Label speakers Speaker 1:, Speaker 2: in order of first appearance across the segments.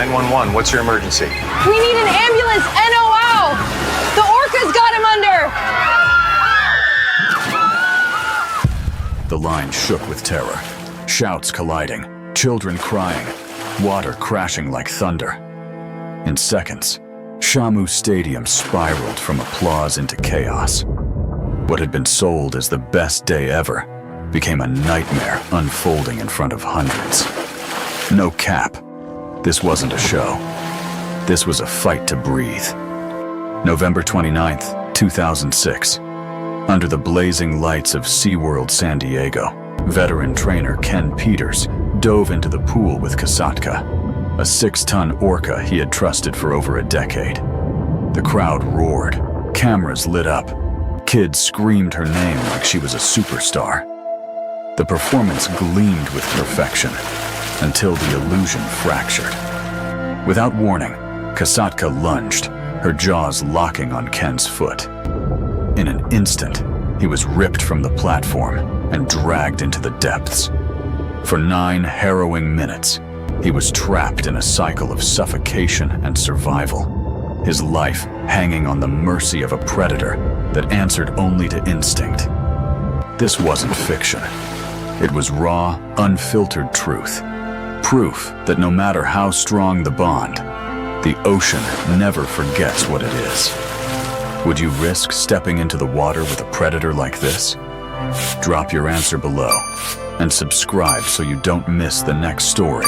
Speaker 1: 911. What's your emergency?
Speaker 2: We need an ambulance, NOW! The Orca's got him under!
Speaker 3: The line shook with terror. Shouts colliding, children crying, water crashing like thunder. In seconds, Shamu Stadium spiraled from applause into chaos. What had been sold as the best day ever became a nightmare unfolding in front of hundreds. No cap. This wasn't a show. This was a fight to breathe. November 29th, 2006. Under the blazing lights of SeaWorld San Diego, veteran trainer Ken Peters dove into the pool with Kasatka, a 6-ton orca he had trusted for over a decade. The crowd roared, cameras lit up, kids screamed her name like she was a superstar. The performance gleamed with perfection until the illusion fractured. Without warning, Kasatka lunged, her jaws locking on Ken's foot. In an instant, he was ripped from the platform and dragged into the depths. For 9 harrowing minutes, he was trapped in a cycle of suffocation and survival, his life hanging on the mercy of a predator that answered only to instinct. This wasn't fiction. It was raw, unfiltered truth. Proof that no matter how strong the bond, the ocean never forgets what it is. Would you risk stepping into the water with a predator like this? Drop your answer below and subscribe so you don't miss the next story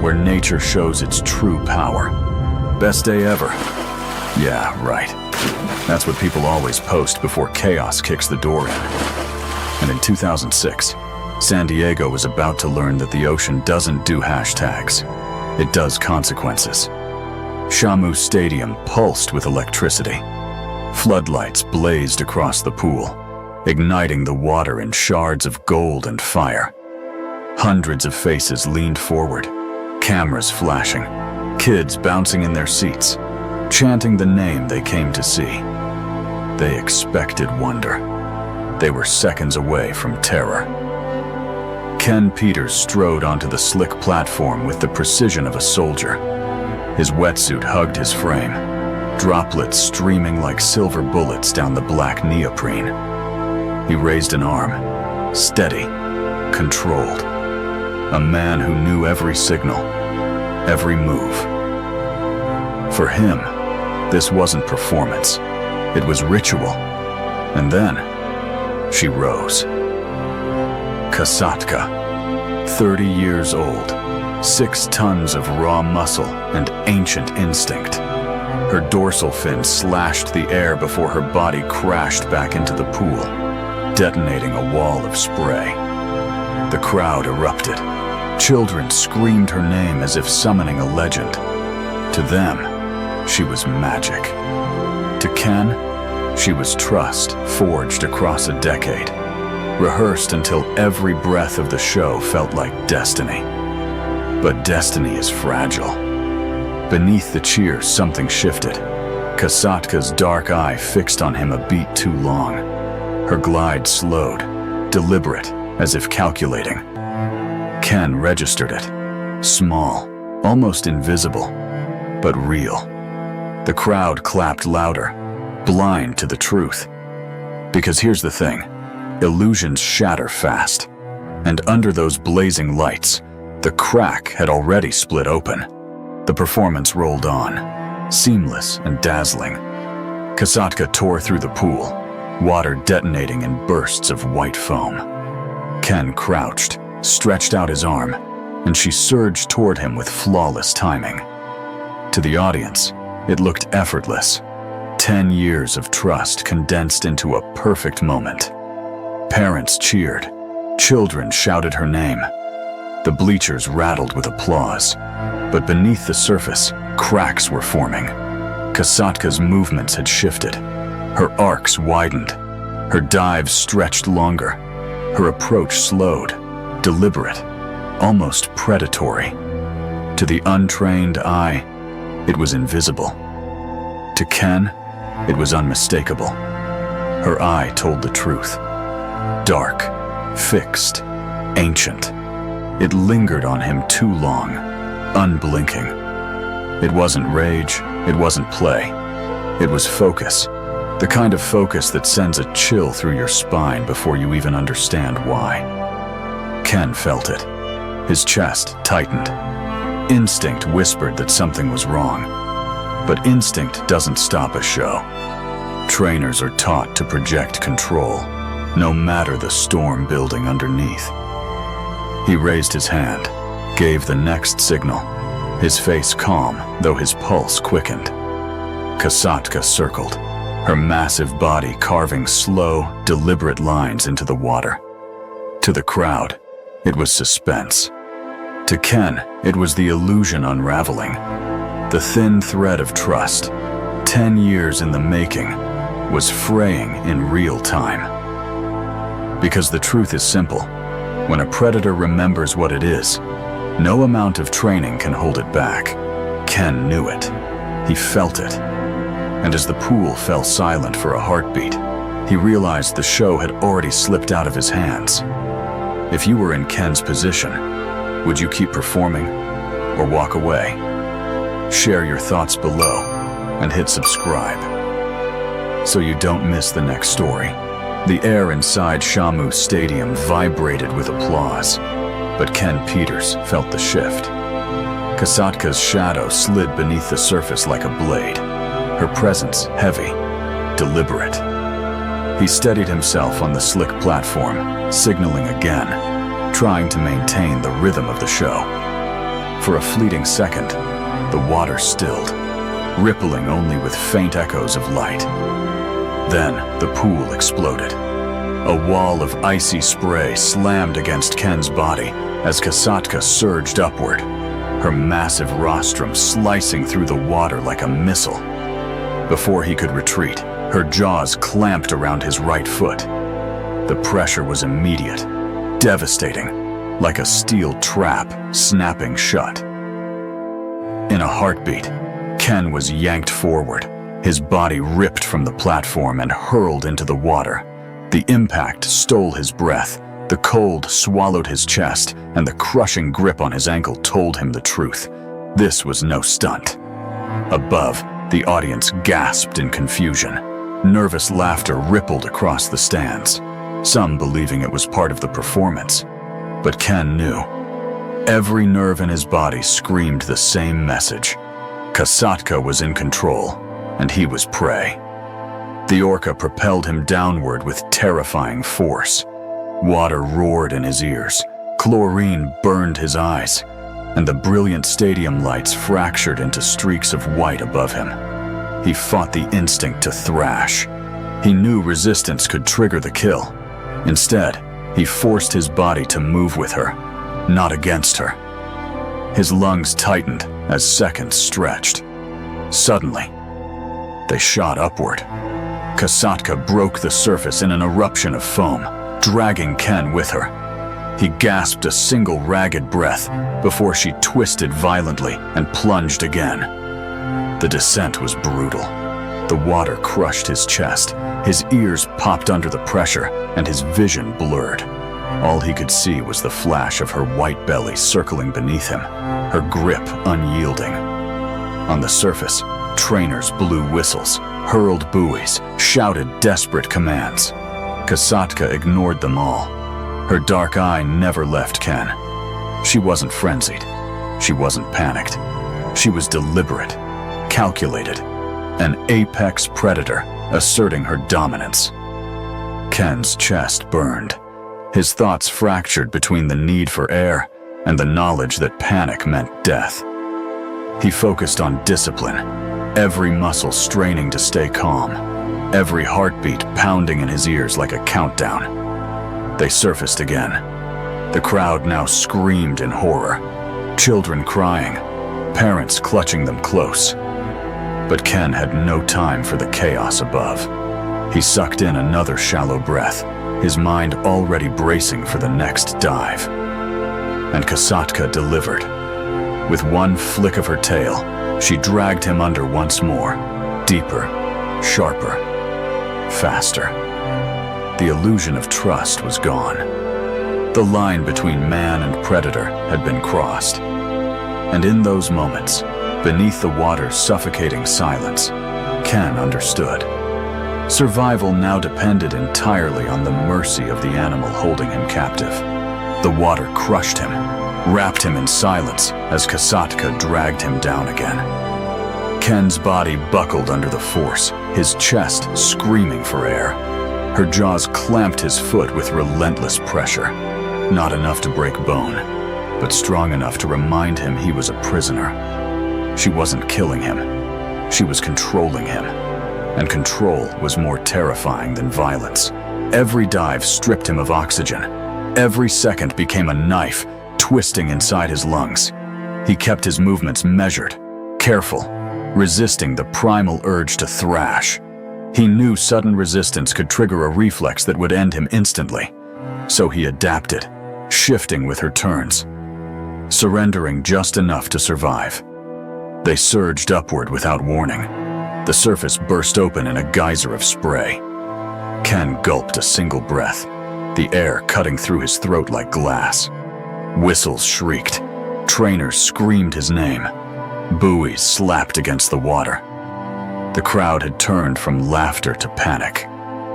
Speaker 3: where nature shows its true power. Best day ever. Yeah, right. That's what people always post before chaos kicks the door in. And in 2006, San Diego was about to learn that the ocean doesn't do hashtags. It does consequences. Shamu Stadium pulsed with electricity. Floodlights blazed across the pool, igniting the water in shards of gold and fire. Hundreds of faces leaned forward, cameras flashing, kids bouncing in their seats, chanting the name they came to see. They expected wonder. They were seconds away from terror. Ken Peters strode onto the slick platform with the precision of a soldier. His wetsuit hugged his frame, droplets streaming like silver bullets down the black neoprene. He raised an arm, steady, controlled. A man who knew every signal, every move. For him, this wasn't performance. It was ritual. And then, she rose. Kasatka, 30 years old, 6 tons of raw muscle and ancient instinct. Her dorsal fin slashed the air before her body crashed back into the pool, detonating a wall of spray. The crowd erupted. Children screamed her name as if summoning a legend. To them, she was magic. To Ken, she was trust forged across a decade, rehearsed until every breath of the show felt like destiny. But destiny is fragile. Beneath the cheers, something shifted. Kasatka's dark eye fixed on him a beat too long. Her glide slowed, deliberate, as if calculating. Ken registered it. Small, almost invisible, but real. The crowd clapped louder, blind to the truth. Because here's the thing, illusions shatter fast. And under those blazing lights, the crack had already split open. The performance rolled on, seamless and dazzling. Kasatka tore through the pool, water detonating in bursts of white foam. Ken crouched, stretched out his arm, and she surged toward him with flawless timing. To the audience, it looked effortless. 10 years of trust condensed into a perfect moment. Parents cheered. Children shouted her name. The bleachers rattled with applause. But beneath the surface, cracks were forming. Kasatka's movements had shifted. Her arcs widened. Her dives stretched longer. Her approach slowed, deliberate, almost predatory. To the untrained eye, it was invisible. To Ken, it was unmistakable. Her eye told the truth. Dark, fixed, ancient. It lingered on him too long, unblinking. It wasn't rage, it wasn't play. It was focus. The kind of focus that sends a chill through your spine before you even understand why. Ken felt it. His chest tightened. Instinct whispered that something was wrong. But instinct doesn't stop a show. Trainers are taught to project control, no matter the storm building underneath. He raised his hand, gave the next signal, his face calm, though his pulse quickened. Kasatka circled, her massive body carving slow, deliberate lines into the water. To the crowd, it was suspense. To Ken, it was the illusion unraveling. The thin thread of trust, 10 years in the making, was fraying in real time. Because the truth is simple. When a predator remembers what it is, no amount of training can hold it back. Ken knew it. He felt it. And as the pool fell silent for a heartbeat, he realized the show had already slipped out of his hands. If you were in Ken's position, would you keep performing or walk away? Share your thoughts below and hit subscribe so you don't miss the next story. The air inside Shamu Stadium vibrated with applause, but Ken Peters felt the shift. Kasatka's shadow slid beneath the surface like a blade, her presence heavy, deliberate. He steadied himself on the slick platform, signaling again, trying to maintain the rhythm of the show. For a fleeting second, the water stilled, rippling only with faint echoes of light. Then the pool exploded. A wall of icy spray slammed against Ken's body as Kasatka surged upward, her massive rostrum slicing through the water like a missile. Before he could retreat, her jaws clamped around his right foot. The pressure was immediate, devastating, like a steel trap snapping shut. In a heartbeat, Ken was yanked forward, his body ripped from the platform and hurled into the water. The impact stole his breath, the cold swallowed his chest, and the crushing grip on his ankle told him the truth. This was no stunt. Above, the audience gasped in confusion. Nervous laughter rippled across the stands, some believing it was part of the performance. But Ken knew. Every nerve in his body screamed the same message. Kasatka was in control, and he was prey. The Orca propelled him downward with terrifying force. Water roared in his ears, chlorine burned his eyes, and the brilliant stadium lights fractured into streaks of white above him. He fought the instinct to thrash. He knew resistance could trigger the kill. Instead, he forced his body to move with her, not against her. His lungs tightened as seconds stretched. Suddenly, they shot upward. Kasatka broke the surface in an eruption of foam, dragging Ken with her. He gasped a single ragged breath before she twisted violently and plunged again. The descent was brutal. The water crushed his chest, his ears popped under the pressure, and his vision blurred. All he could see was the flash of her white belly circling beneath him, her grip unyielding. On the surface, trainers blew whistles, hurled buoys, shouted desperate commands. Kasatka ignored them all. Her dark eye never left Ken. She wasn't frenzied. She wasn't panicked. She was deliberate, calculated, an apex predator asserting her dominance. Ken's chest burned. His thoughts fractured between the need for air and the knowledge that panic meant death. He focused on discipline, every muscle straining to stay calm, every heartbeat pounding in his ears like a countdown. They surfaced again. The crowd now screamed in horror, children crying, parents clutching them close. But Ken had no time for the chaos above. He sucked in another shallow breath, his mind already bracing for the next dive. And Kasatka delivered. With one flick of her tail, she dragged him under once more, deeper, sharper, faster. The illusion of trust was gone. The line between man and predator had been crossed. And in those moments, Beneath the water's suffocating silence, Ken understood. Survival now depended entirely on the mercy of the animal holding him captive. The water crushed him, wrapped him in silence as Kasatka dragged him down again. Ken's body buckled under the force, his chest screaming for air. Her jaws clamped his foot with relentless pressure, not enough to break bone, but strong enough to remind him he was a prisoner. She wasn't killing him, she was controlling him, and control was more terrifying than violence. Every dive stripped him of oxygen. Every second became a knife, twisting inside his lungs. He kept his movements measured, careful, resisting the primal urge to thrash. He knew sudden resistance could trigger a reflex that would end him instantly. So he adapted, shifting with her turns, surrendering just enough to survive. They surged upward without warning. The surface burst open in a geyser of spray. Ken gulped a single breath, the air cutting through his throat like glass. Whistles shrieked. Trainers screamed his name. Buoys slapped against the water. The crowd had turned from laughter to panic.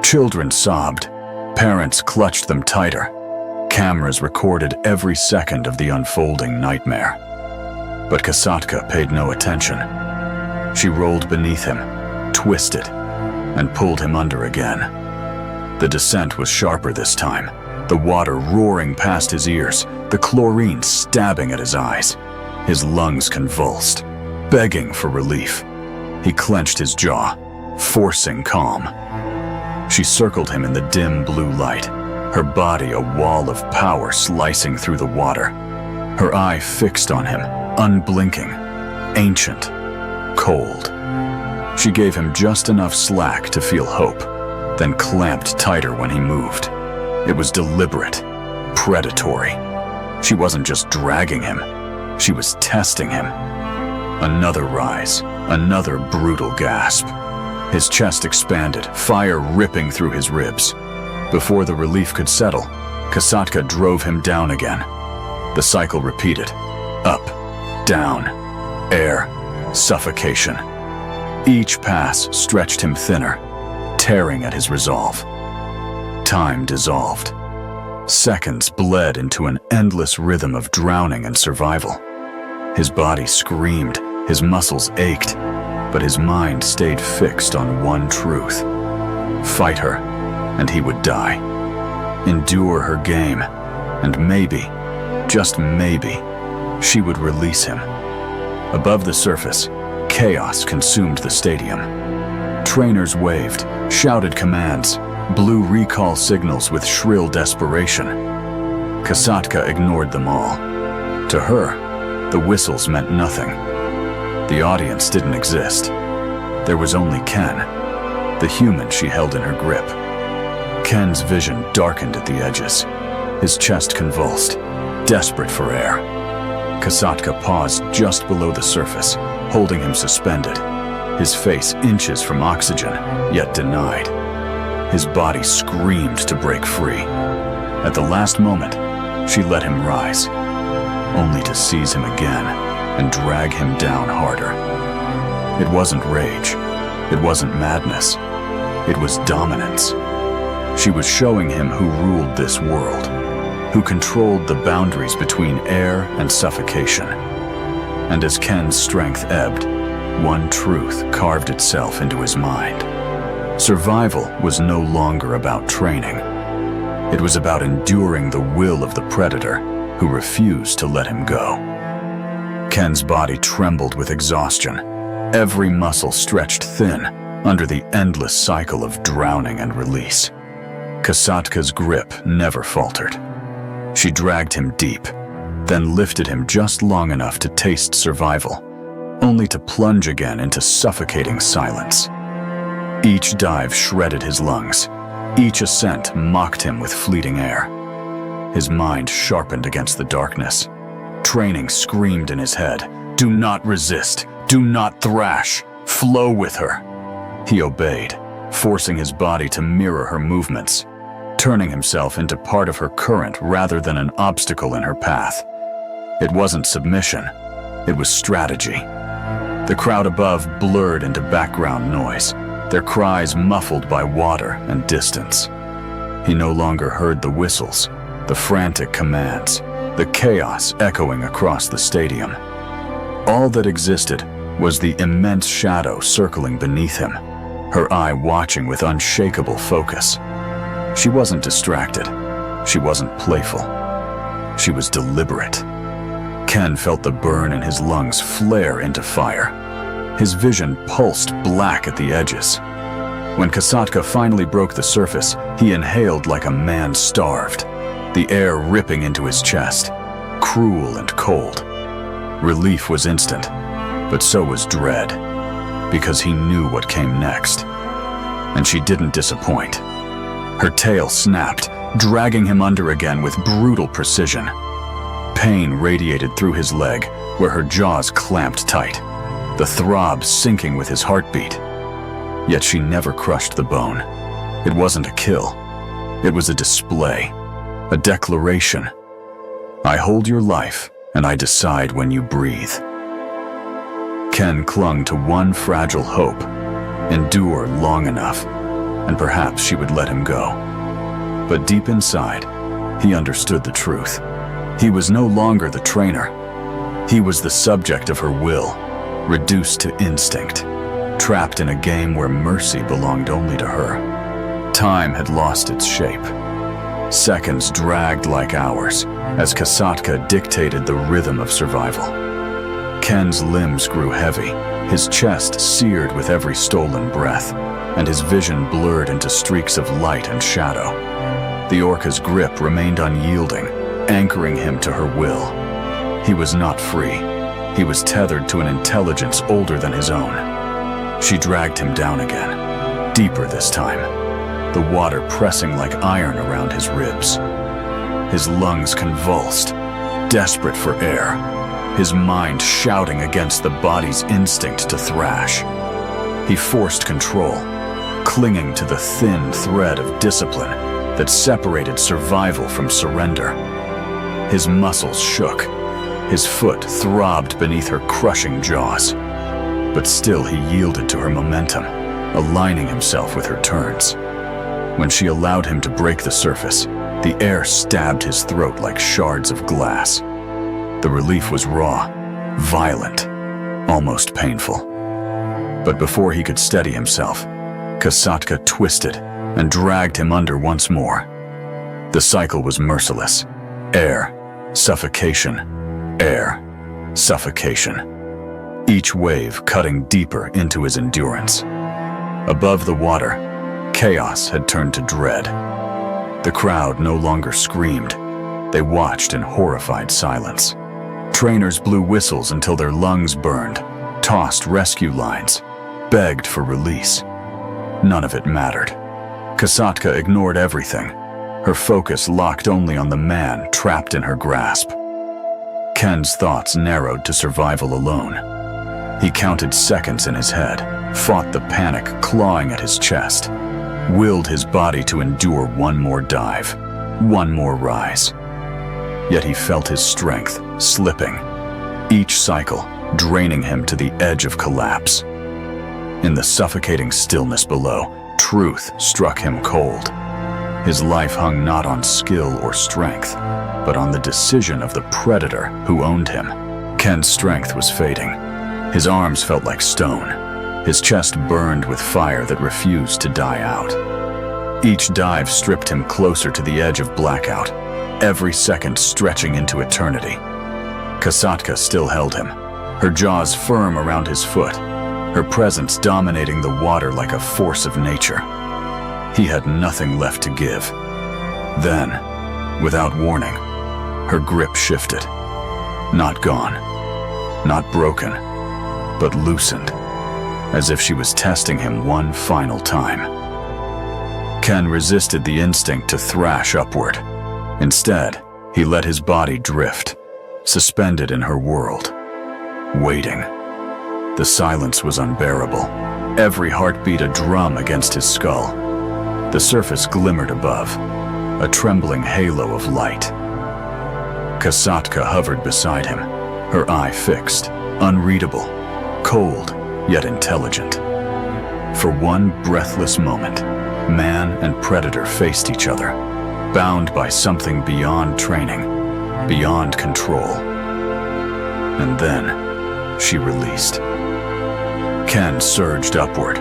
Speaker 3: Children sobbed. Parents clutched them tighter. Cameras recorded every second of the unfolding nightmare. But Kasatka paid no attention. She rolled beneath him, twisted, and pulled him under again. The descent was sharper this time, the water roaring past his ears, the chlorine stabbing at his eyes. His lungs convulsed, begging for relief. He clenched his jaw, forcing calm. She circled him in the dim blue light, her body a wall of power slicing through the water. Her eye fixed on him, unblinking, ancient, cold. She gave him just enough slack to feel hope, then clamped tighter when he moved. It was deliberate, predatory. She wasn't just dragging him, she was testing him. Another rise, another brutal gasp. His chest expanded, fire ripping through his ribs. Before the relief could settle, Kasatka drove him down again. The cycle repeated. Up, down, air, suffocation. Each pass stretched him thinner, tearing at his resolve. Time dissolved. Seconds bled into an endless rhythm of drowning and survival. His body screamed, his muscles ached, but his mind stayed fixed on one truth. Fight her, and he would die. Endure her game, and maybe, just maybe, she would release him. Above the surface, chaos consumed the stadium. Trainers waved, shouted commands, blew recall signals with shrill desperation. Kasatka ignored them all. To her, the whistles meant nothing. The audience didn't exist. There was only Ken, the human she held in her grip. Ken's vision darkened at the edges. His chest convulsed, desperate for air. Kasatka paused just below the surface, holding him suspended, his face inches from oxygen, yet denied. His body screamed to break free. At the last moment, she let him rise, only to seize him again and drag him down harder. It wasn't rage. It wasn't madness. It was dominance. She was showing him who ruled this world, who controlled the boundaries between air and suffocation. And as Ken's strength ebbed, one truth carved itself into his mind. Survival was no longer about training. It was about enduring the will of the predator who refused to let him go. Ken's body trembled with exhaustion, every muscle stretched thin under the endless cycle of drowning and release. Kasatka's grip never faltered. She dragged him deep, then lifted him just long enough to taste survival, only to plunge again into suffocating silence. Each dive shredded his lungs. Each ascent mocked him with fleeting air. His mind sharpened against the darkness. Training screamed in his head, "Do not resist, do not thrash, flow with her." He obeyed, forcing his body to mirror her movements, turning himself into part of her current rather than an obstacle in her path. It wasn't submission, it was strategy. The crowd above blurred into background noise, their cries muffled by water and distance. He no longer heard the whistles, the frantic commands, the chaos echoing across the stadium. All that existed was the immense shadow circling beneath him, her eye watching with unshakable focus. She wasn't distracted. She wasn't playful. She was deliberate. Ken felt the burn in his lungs flare into fire. His vision pulsed black at the edges. When Kasatka finally broke the surface, he inhaled like a man starved, the air ripping into his chest, cruel and cold. Relief was instant, but so was dread, because he knew what came next. And she didn't disappoint. Her tail snapped, dragging him under again with brutal precision. Pain radiated through his leg, where her jaws clamped tight, the throb syncing with his heartbeat. Yet she never crushed the bone. It wasn't a kill. It was a display, a declaration. I hold your life, and I decide when you breathe. Ken clung to one fragile hope: endure long enough, and perhaps she would let him go. But deep inside, he understood the truth. He was no longer the trainer. He was the subject of her will, reduced to instinct, trapped in a game where mercy belonged only to her. Time had lost its shape. Seconds dragged like hours as Kasatka dictated the rhythm of survival. Ken's limbs grew heavy, his chest seared with every stolen breath, and his vision blurred into streaks of light and shadow. The Orca's grip remained unyielding, anchoring him to her will. He was not free. He was tethered to an intelligence older than his own. She dragged him down again, deeper this time, the water pressing like iron around his ribs. His lungs convulsed, desperate for air, his mind shouting against the body's instinct to thrash. He forced control, clinging to the thin thread of discipline that separated survival from surrender. His muscles shook, his foot throbbed beneath her crushing jaws. But still he yielded to her momentum, aligning himself with her turns. When she allowed him to break the surface, the air stabbed his throat like shards of glass. The relief was raw, violent, almost painful. But before he could steady himself, Kasatka twisted and dragged him under once more. The cycle was merciless. Air, suffocation, air, suffocation. Each wave cutting deeper into his endurance. Above the water, chaos had turned to dread. The crowd no longer screamed. They watched in horrified silence. Trainers blew whistles until their lungs burned, tossed rescue lines, begged for release. None of it mattered. Kasatka ignored everything, her focus locked only on the man trapped in her grasp. Ken's thoughts narrowed to survival alone. He counted seconds in his head, fought the panic clawing at his chest, willed his body to endure one more dive, one more rise. Yet he felt his strength slipping, each cycle draining him to the edge of collapse. In the suffocating stillness below, truth struck him cold. His life hung not on skill or strength, but on the decision of the predator who owned him. Ken's strength was fading. His arms felt like stone. His chest burned with fire that refused to die out. Each dive stripped him closer to the edge of blackout, every second stretching into eternity. Kasatka still held him, her jaws firm around his foot, her presence dominating the water like a force of nature. He had nothing left to give. Then, without warning, her grip shifted. Not gone, not broken, but loosened, as if she was testing him one final time. Ken resisted the instinct to thrash upward. Instead, he let his body drift, suspended in her world, waiting. The silence was unbearable, every heartbeat a drum against his skull. The surface glimmered above, a trembling halo of light. Kasatka hovered beside him, her eye fixed, unreadable, cold yet intelligent. For one breathless moment, man and predator faced each other, bound by something beyond training, beyond control. And then, she released. Ken surged upward,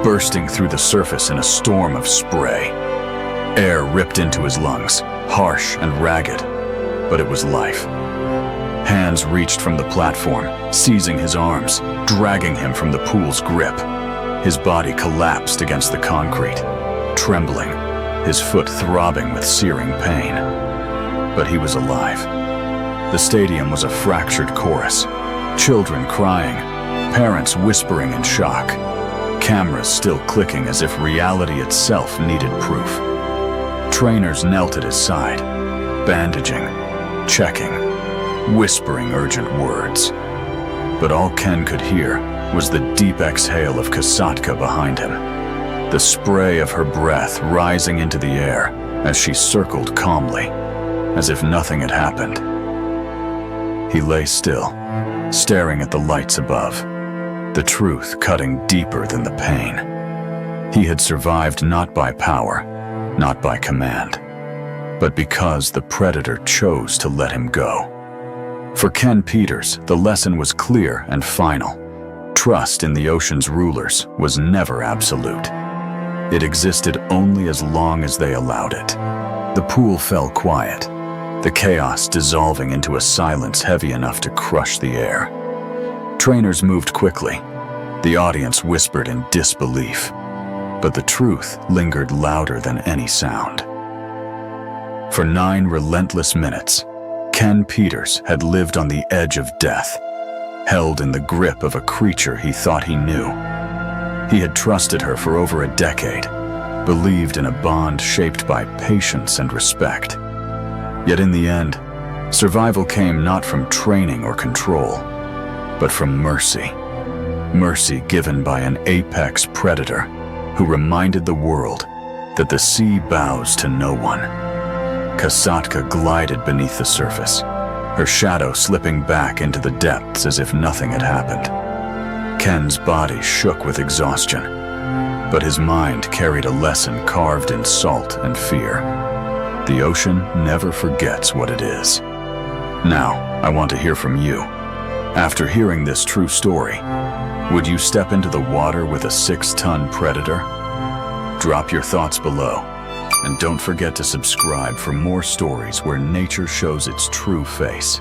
Speaker 3: bursting through the surface in a storm of spray. Air ripped into his lungs, harsh and ragged, but it was life. Hands reached from the platform, seizing his arms, dragging him from the pool's grip. His body collapsed against the concrete, trembling, his foot throbbing with searing pain. But he was alive. The stadium was a fractured chorus, children crying, parents whispering in shock, cameras still clicking as if reality itself needed proof. Trainers knelt at his side, bandaging, checking, whispering urgent words. But all Ken could hear was the deep exhale of Kasatka behind him, the spray of her breath rising into the air as she circled calmly, as if nothing had happened. He lay still, staring at the lights above, the truth cutting deeper than the pain. He had survived not by power, not by command, but because the predator chose to let him go. For Ken Peters, the lesson was clear and final. Trust in the ocean's rulers was never absolute. It existed only as long as they allowed it. The pool fell quiet, the chaos dissolving into a silence heavy enough to crush the air. Trainers moved quickly. The audience whispered in disbelief, but the truth lingered louder than any sound. For 9 relentless minutes, Ken Peters had lived on the edge of death, held in the grip of a creature he thought he knew. He had trusted her for over a decade, believed in a bond shaped by patience and respect. Yet in the end, survival came not from training or control, but from mercy. Mercy given by an apex predator who reminded the world that the sea bows to no one. Kasatka glided beneath the surface, her shadow slipping back into the depths as if nothing had happened. Ken's body shook with exhaustion, but his mind carried a lesson carved in salt and fear. The ocean never forgets what it is. Now, I want to hear from you. After hearing this true story, would you step into the water with a 6-ton predator? Drop your thoughts below, and don't forget to subscribe for more stories where nature shows its true face.